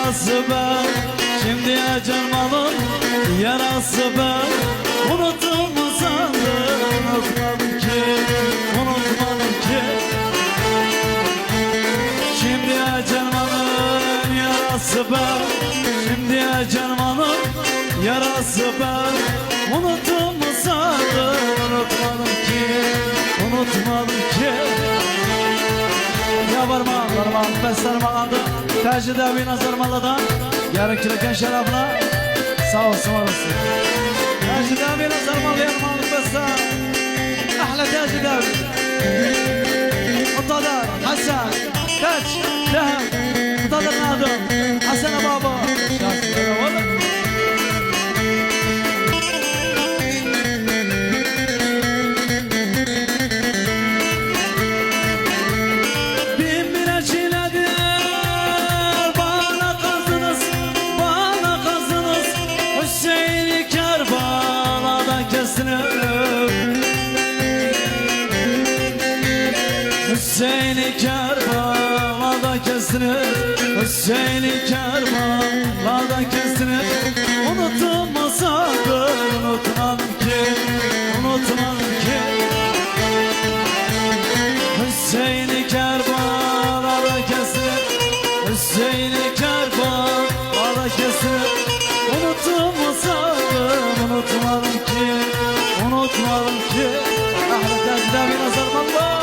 yarası ben. Şimdi acırmanın yarası ben. Unuttun mu sandın? Unutmadım ki, unutmadım ki. Şimdi acırmanın yarası ben. Şimdi acırmanın yarası ben. Unuttun mu sandın? Unutmadım ki, unutmadım ki. Ya varma, beslerim ağadı. Tercih abi nazarmalıdan. Gerekirken şerefine sağ olsun orası. Tercih abi nazarmalı yarmalı besler. Ahla tercih abi. Mutadar, Hasan, Kaç, Dehem. Mutadar Nadım, Hasan Baba. Şahsiyete oğlum. Hüseyin'i Kerbela'da kestiniz, Hüseyin'i Kerbela'da kestiniz. Unuttun mu sakın? Unutmadım ki, unutmadım ki. Hüseyin'i Kerbela'da kestiniz, Hüseyin'i Kerbela'da kestiniz. Unuttun mu sakın? Unutmadım ki, unutmadım ki. Ahmet Erdoğan nazarım Allah.